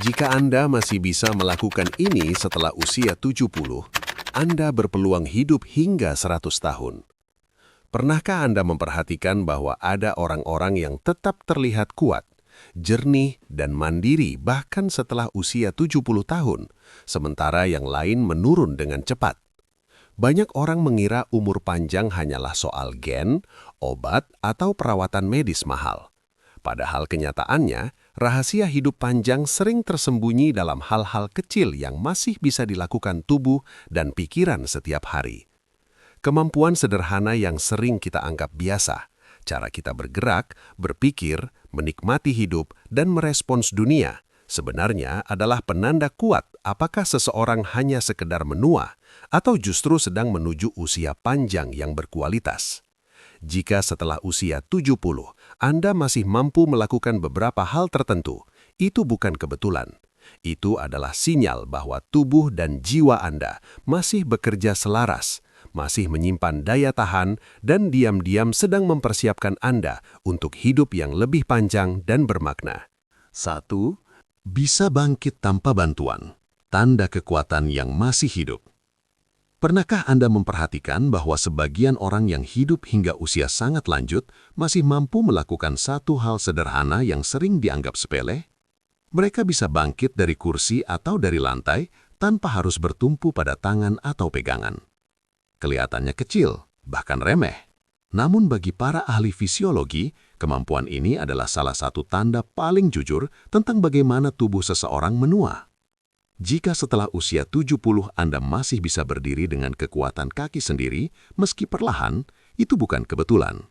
Jika Anda masih bisa melakukan ini setelah usia 70, Anda berpeluang hidup hingga 100 tahun. Pernahkah Anda memperhatikan bahwa ada orang-orang yang tetap terlihat kuat, jernih, dan mandiri bahkan setelah usia 70 tahun, sementara yang lain menurun dengan cepat? Banyak orang mengira umur panjang hanyalah soal gen, obat, atau perawatan medis mahal. Padahal kenyataannya, rahasia hidup panjang sering tersembunyi dalam hal-hal kecil yang masih bisa dilakukan tubuh dan pikiran setiap hari. Kemampuan sederhana yang sering kita anggap biasa, cara kita bergerak, berpikir, menikmati hidup, dan merespons dunia, sebenarnya adalah penanda kuat apakah seseorang hanya sekedar menua atau justru sedang menuju usia panjang yang berkualitas. Jika setelah usia 70, Anda masih mampu melakukan beberapa hal tertentu, itu bukan kebetulan. Itu adalah sinyal bahwa tubuh dan jiwa Anda masih bekerja selaras, masih menyimpan daya tahan, dan diam-diam sedang mempersiapkan Anda untuk hidup yang lebih panjang dan bermakna. 1. Bisa bangkit tanpa bantuan. Tanda kekuatan yang masih hidup. Pernahkah Anda memperhatikan bahwa sebagian orang yang hidup hingga usia sangat lanjut masih mampu melakukan satu hal sederhana yang sering dianggap sepele? Mereka bisa bangkit dari kursi atau dari lantai tanpa harus bertumpu pada tangan atau pegangan. Kelihatannya kecil, bahkan remeh. Namun bagi para ahli fisiologi, kemampuan ini adalah salah satu tanda paling jujur tentang bagaimana tubuh seseorang menua. Jika setelah usia 70 Anda masih bisa berdiri dengan kekuatan kaki sendiri, meski perlahan, itu bukan kebetulan.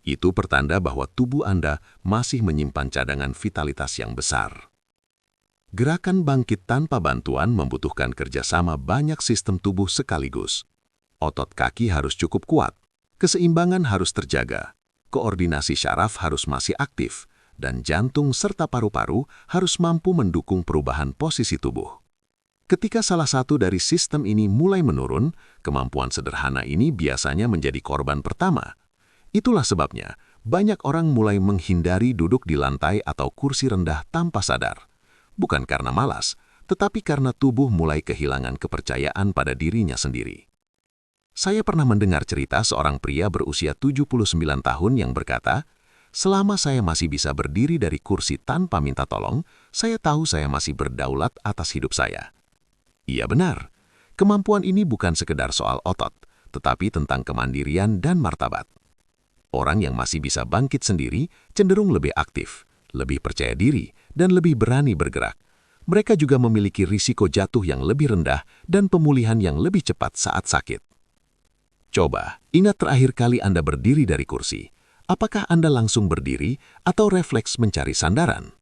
Itu pertanda bahwa tubuh Anda masih menyimpan cadangan vitalitas yang besar. Gerakan bangkit tanpa bantuan membutuhkan kerjasama banyak sistem tubuh sekaligus. Otot kaki harus cukup kuat, keseimbangan harus terjaga, koordinasi syaraf harus masih aktif, dan jantung serta paru-paru harus mampu mendukung perubahan posisi tubuh. Ketika salah satu dari sistem ini mulai menurun, kemampuan sederhana ini biasanya menjadi korban pertama. Itulah sebabnya banyak orang mulai menghindari duduk di lantai atau kursi rendah tanpa sadar. Bukan karena malas, tetapi karena tubuh mulai kehilangan kepercayaan pada dirinya sendiri. Saya pernah mendengar cerita seorang pria berusia 79 tahun yang berkata, "Selama saya masih bisa berdiri dari kursi tanpa minta tolong, saya tahu saya masih berdaulat atas hidup saya." Iya benar, kemampuan ini bukan sekedar soal otot, tetapi tentang kemandirian dan martabat. Orang yang masih bisa bangkit sendiri cenderung lebih aktif, lebih percaya diri, dan lebih berani bergerak. Mereka juga memiliki risiko jatuh yang lebih rendah dan pemulihan yang lebih cepat saat sakit. Coba, ingat terakhir kali Anda berdiri dari kursi. Apakah Anda langsung berdiri atau refleks mencari sandaran?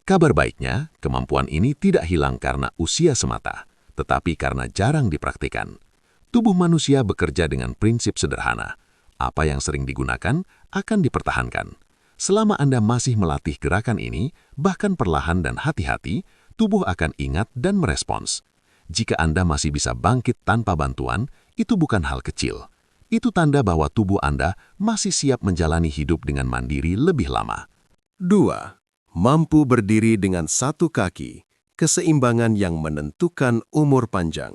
Kabar baiknya, kemampuan ini tidak hilang karena usia semata, tetapi karena jarang dipraktikkan. Tubuh manusia bekerja dengan prinsip sederhana. Apa yang sering digunakan akan dipertahankan. Selama Anda masih melatih gerakan ini, bahkan perlahan dan hati-hati, tubuh akan ingat dan merespons. Jika Anda masih bisa bangkit tanpa bantuan, itu bukan hal kecil. Itu tanda bahwa tubuh Anda masih siap menjalani hidup dengan mandiri lebih lama. 2. Mampu berdiri dengan satu kaki, keseimbangan yang menentukan umur panjang.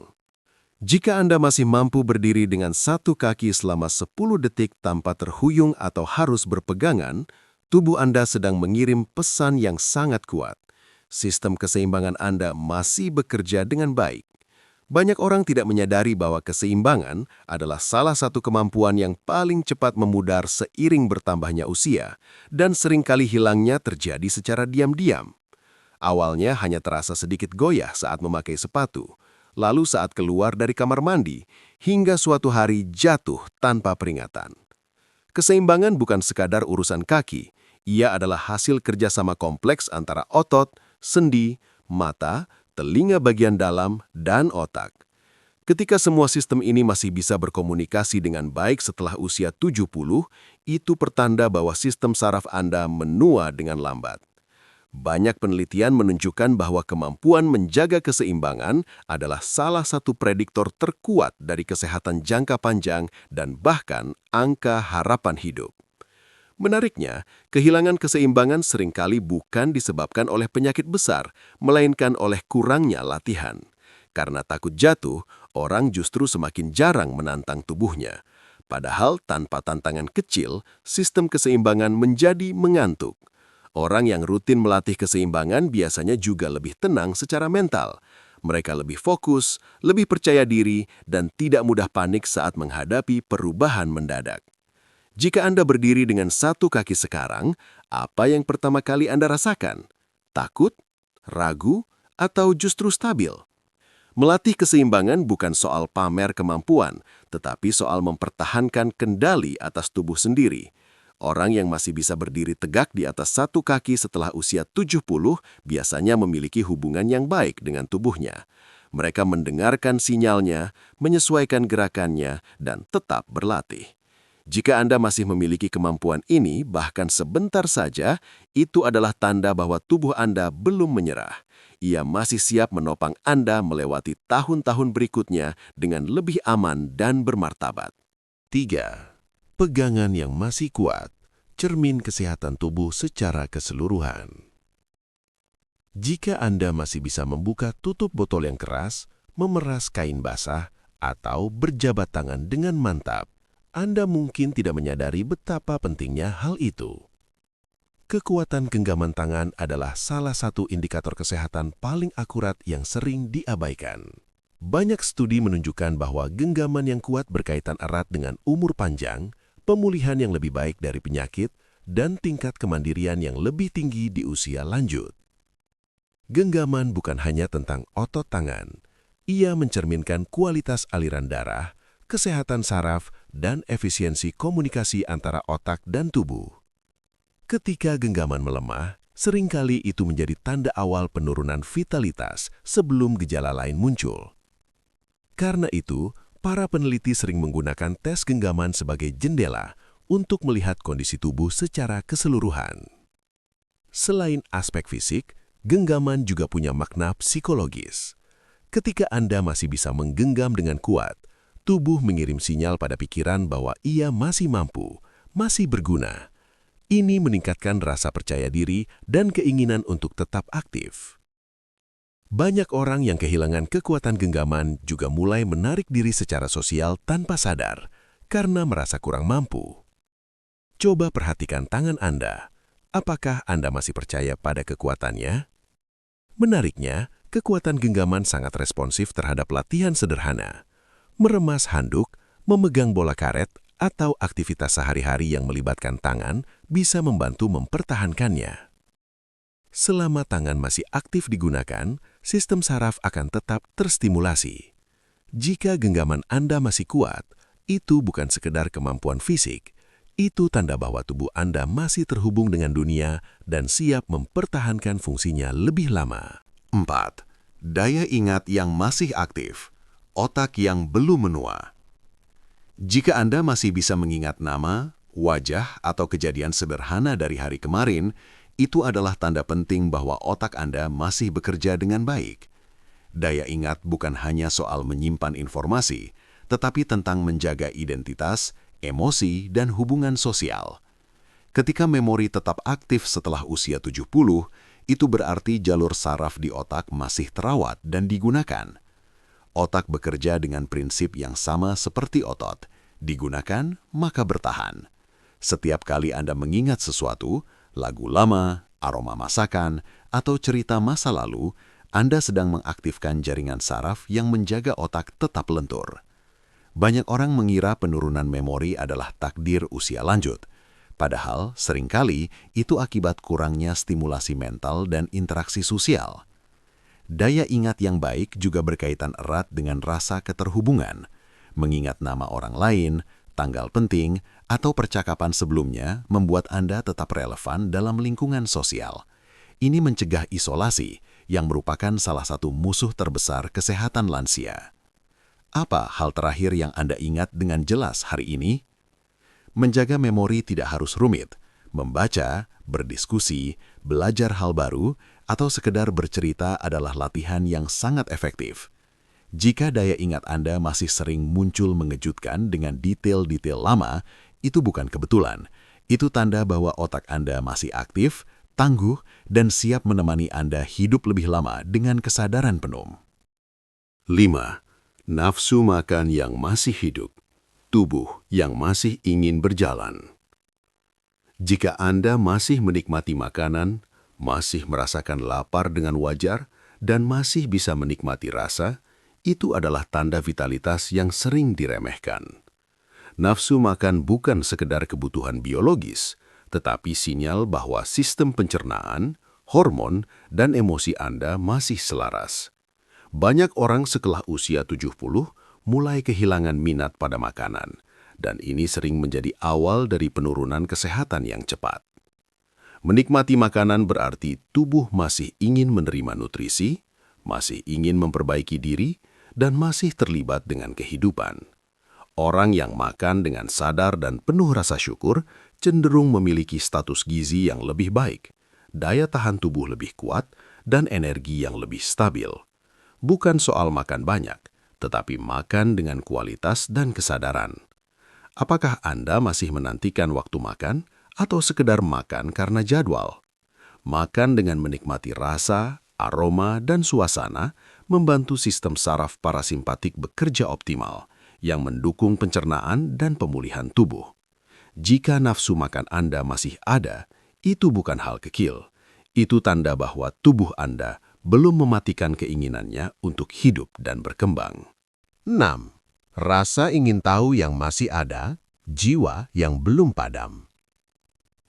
Jika Anda masih mampu berdiri dengan satu kaki selama 10 detik tanpa terhuyung atau harus berpegangan, tubuh Anda sedang mengirim pesan yang sangat kuat. Sistem keseimbangan Anda masih bekerja dengan baik. Banyak orang tidak menyadari bahwa keseimbangan adalah salah satu kemampuan yang paling cepat memudar seiring bertambahnya usia, dan seringkali hilangnya terjadi secara diam-diam. Awalnya hanya terasa sedikit goyah saat memakai sepatu, lalu saat keluar dari kamar mandi, hingga suatu hari jatuh tanpa peringatan. Keseimbangan bukan sekadar urusan kaki, ia adalah hasil kerjasama kompleks antara otot, sendi, mata, telinga bagian dalam, dan otak. Ketika semua sistem ini masih bisa berkomunikasi dengan baik setelah usia 70, itu pertanda bahwa sistem saraf Anda menua dengan lambat. Banyak penelitian menunjukkan bahwa kemampuan menjaga keseimbangan adalah salah satu prediktor terkuat dari kesehatan jangka panjang dan bahkan angka harapan hidup. Menariknya, kehilangan keseimbangan seringkali bukan disebabkan oleh penyakit besar, melainkan oleh kurangnya latihan. Karena takut jatuh, orang justru semakin jarang menantang tubuhnya. Padahal tanpa tantangan kecil, sistem keseimbangan menjadi mengantuk. Orang yang rutin melatih keseimbangan biasanya juga lebih tenang secara mental. Mereka lebih fokus, lebih percaya diri, dan tidak mudah panik saat menghadapi perubahan mendadak. Jika Anda berdiri dengan satu kaki sekarang, apa yang pertama kali Anda rasakan? Takut? Ragu? Atau justru stabil? Melatih keseimbangan bukan soal pamer kemampuan, tetapi soal mempertahankan kendali atas tubuh sendiri. Orang yang masih bisa berdiri tegak di atas satu kaki setelah usia 70 biasanya memiliki hubungan yang baik dengan tubuhnya. Mereka mendengarkan sinyalnya, menyesuaikan gerakannya, dan tetap berlatih. Jika Anda masih memiliki kemampuan ini, bahkan sebentar saja, itu adalah tanda bahwa tubuh Anda belum menyerah. Ia masih siap menopang Anda melewati tahun-tahun berikutnya dengan lebih aman dan bermartabat. 3. Pegangan yang masih kuat, cermin kesehatan tubuh secara keseluruhan. Jika Anda masih bisa membuka tutup botol yang keras, memeras kain basah, atau berjabat tangan dengan mantap, Anda mungkin tidak menyadari betapa pentingnya hal itu. Kekuatan genggaman tangan adalah salah satu indikator kesehatan paling akurat yang sering diabaikan. Banyak studi menunjukkan bahwa genggaman yang kuat berkaitan erat dengan umur panjang, pemulihan yang lebih baik dari penyakit, dan tingkat kemandirian yang lebih tinggi di usia lanjut. Genggaman bukan hanya tentang otot tangan. Ia mencerminkan kualitas aliran darah, kesehatan saraf, dan efisiensi komunikasi antara otak dan tubuh. Ketika genggaman melemah, seringkali itu menjadi tanda awal penurunan vitalitas sebelum gejala lain muncul. Karena itu, para peneliti sering menggunakan tes genggaman sebagai jendela untuk melihat kondisi tubuh secara keseluruhan. Selain aspek fisik, genggaman juga punya makna psikologis. Ketika Anda masih bisa menggenggam dengan kuat, tubuh mengirim sinyal pada pikiran bahwa ia masih mampu, masih berguna. Ini meningkatkan rasa percaya diri dan keinginan untuk tetap aktif. Banyak orang yang kehilangan kekuatan genggaman juga mulai menarik diri secara sosial tanpa sadar karena merasa kurang mampu. Coba perhatikan tangan Anda. Apakah Anda masih percaya pada kekuatannya? Menariknya, kekuatan genggaman sangat responsif terhadap latihan sederhana. Meremas handuk, memegang bola karet, atau aktivitas sehari-hari yang melibatkan tangan bisa membantu mempertahankannya. Selama tangan masih aktif digunakan, sistem saraf akan tetap terstimulasi. Jika genggaman Anda masih kuat, itu bukan sekedar kemampuan fisik, itu tanda bahwa tubuh Anda masih terhubung dengan dunia dan siap mempertahankan fungsinya lebih lama. 4. Daya ingat yang masih aktif. Otak yang belum menua. Jika Anda masih bisa mengingat nama, wajah, atau kejadian sederhana dari hari kemarin, itu adalah tanda penting bahwa otak Anda masih bekerja dengan baik. Daya ingat bukan hanya soal menyimpan informasi, tetapi tentang menjaga identitas, emosi, dan hubungan sosial. Ketika memori tetap aktif setelah usia 70, itu berarti jalur saraf di otak masih terawat dan digunakan. Otak bekerja dengan prinsip yang sama seperti otot. Digunakan, maka bertahan. Setiap kali Anda mengingat sesuatu, lagu lama, aroma masakan, atau cerita masa lalu, Anda sedang mengaktifkan jaringan saraf yang menjaga otak tetap lentur. Banyak orang mengira penurunan memori adalah takdir usia lanjut. Padahal, seringkali itu akibat kurangnya stimulasi mental dan interaksi sosial. Daya ingat yang baik juga berkaitan erat dengan rasa keterhubungan. Mengingat nama orang lain, tanggal penting, atau percakapan sebelumnya membuat Anda tetap relevan dalam lingkungan sosial. Ini mencegah isolasi, yang merupakan salah satu musuh terbesar kesehatan lansia. Apa hal terakhir yang Anda ingat dengan jelas hari ini? Menjaga memori tidak harus rumit. Membaca, berdiskusi, belajar hal baru, atau sekedar bercerita adalah latihan yang sangat efektif. Jika daya ingat Anda masih sering muncul mengejutkan dengan detail-detail lama, itu bukan kebetulan. Itu tanda bahwa otak Anda masih aktif, tangguh, dan siap menemani Anda hidup lebih lama dengan kesadaran penuh. 5. Nafsu makan yang masih hidup, tubuh yang masih ingin berjalan. Jika Anda masih menikmati makanan, masih merasakan lapar dengan wajar, dan masih bisa menikmati rasa, itu adalah tanda vitalitas yang sering diremehkan. Nafsu makan bukan sekedar kebutuhan biologis, tetapi sinyal bahwa sistem pencernaan, hormon, dan emosi Anda masih selaras. Banyak orang setelah usia 70 mulai kehilangan minat pada makanan, dan ini sering menjadi awal dari penurunan kesehatan yang cepat. Menikmati makanan berarti tubuh masih ingin menerima nutrisi, masih ingin memperbaiki diri, dan masih terlibat dengan kehidupan. Orang yang makan dengan sadar dan penuh rasa syukur cenderung memiliki status gizi yang lebih baik, daya tahan tubuh lebih kuat, dan energi yang lebih stabil. Bukan soal makan banyak, tetapi makan dengan kualitas dan kesadaran. Apakah Anda masih menantikan waktu makan atau sekedar makan karena jadwal? Makan dengan menikmati rasa, aroma, dan suasana membantu sistem saraf parasimpatik bekerja optimal, yang mendukung pencernaan dan pemulihan tubuh. Jika nafsu makan Anda masih ada, itu bukan hal kecil. Itu tanda bahwa tubuh Anda belum mematikan keinginannya untuk hidup dan berkembang. 6. Rasa ingin tahu yang masih ada, jiwa yang belum padam.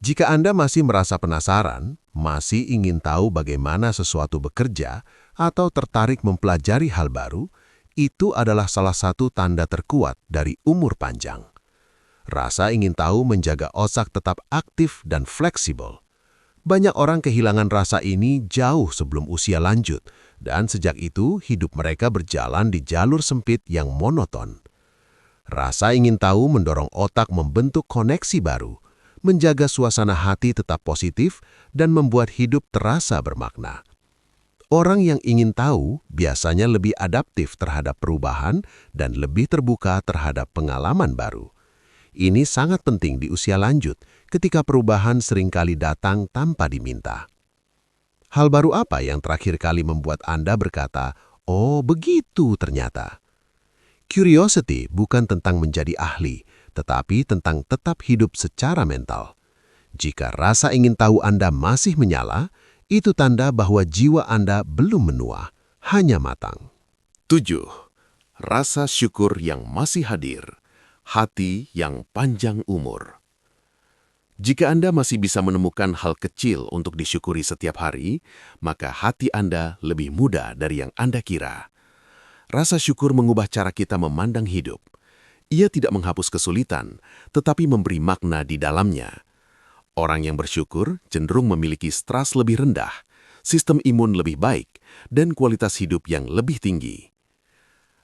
Jika Anda masih merasa penasaran, masih ingin tahu bagaimana sesuatu bekerja, atau tertarik mempelajari hal baru, itu adalah salah satu tanda terkuat dari umur panjang. Rasa ingin tahu menjaga otak tetap aktif dan fleksibel. Banyak orang kehilangan rasa ini jauh sebelum usia lanjut, dan sejak itu hidup mereka berjalan di jalur sempit yang monoton. Rasa ingin tahu mendorong otak membentuk koneksi baru, menjaga suasana hati tetap positif, dan membuat hidup terasa bermakna. Orang yang ingin tahu biasanya lebih adaptif terhadap perubahan dan lebih terbuka terhadap pengalaman baru. Ini sangat penting di usia lanjut ketika perubahan seringkali datang tanpa diminta. Hal baru apa yang terakhir kali membuat Anda berkata, "Oh, begitu ternyata"? Curiosity bukan tentang menjadi ahli, tetapi tentang tetap hidup secara mental. Jika rasa ingin tahu Anda masih menyala, itu tanda bahwa jiwa Anda belum menua, hanya matang. 7. Rasa syukur yang masih hadir, hati yang panjang umur. Jika Anda masih bisa menemukan hal kecil untuk disyukuri setiap hari, maka hati Anda lebih muda dari yang Anda kira. Rasa syukur mengubah cara kita memandang hidup. Ia tidak menghapus kesulitan, tetapi memberi makna di dalamnya. Orang yang bersyukur cenderung memiliki stres lebih rendah, sistem imun lebih baik, dan kualitas hidup yang lebih tinggi.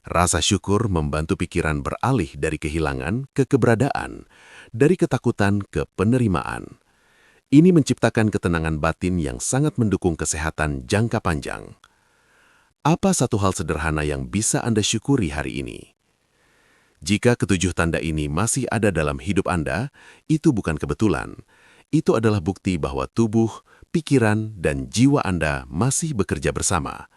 Rasa syukur membantu pikiran beralih dari kehilangan ke keberadaan, dari ketakutan ke penerimaan. Ini menciptakan ketenangan batin yang sangat mendukung kesehatan jangka panjang. Apa satu hal sederhana yang bisa Anda syukuri hari ini? Jika ketujuh tanda ini masih ada dalam hidup Anda, itu bukan kebetulan. Itu adalah bukti bahwa tubuh, pikiran, dan jiwa Anda masih bekerja bersama.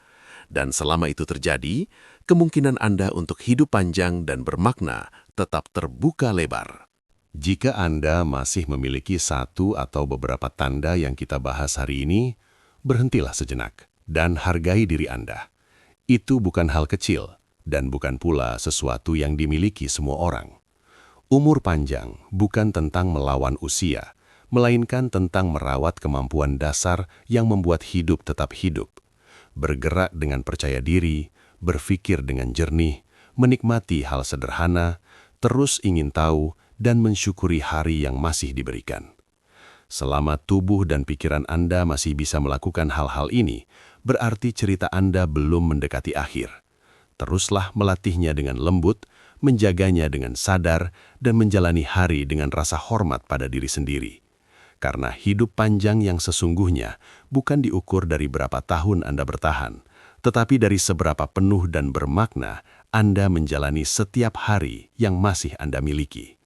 Dan selama itu terjadi, kemungkinan Anda untuk hidup panjang dan bermakna tetap terbuka lebar. Jika Anda masih memiliki satu atau beberapa tanda yang kita bahas hari ini, berhentilah sejenak dan hargai diri Anda. Itu bukan hal kecil dan bukan pula sesuatu yang dimiliki semua orang. Umur panjang bukan tentang melawan usia, melainkan tentang merawat kemampuan dasar yang membuat hidup tetap hidup. Bergerak dengan percaya diri, berpikir dengan jernih, menikmati hal sederhana, terus ingin tahu, dan mensyukuri hari yang masih diberikan. Selama tubuh dan pikiran Anda masih bisa melakukan hal-hal ini, berarti cerita Anda belum mendekati akhir. Teruslah melatihnya dengan lembut, menjaganya dengan sadar, dan menjalani hari dengan rasa hormat pada diri sendiri. Karena hidup panjang yang sesungguhnya bukan diukur dari berapa tahun Anda bertahan, tetapi dari seberapa penuh dan bermakna Anda menjalani setiap hari yang masih Anda miliki.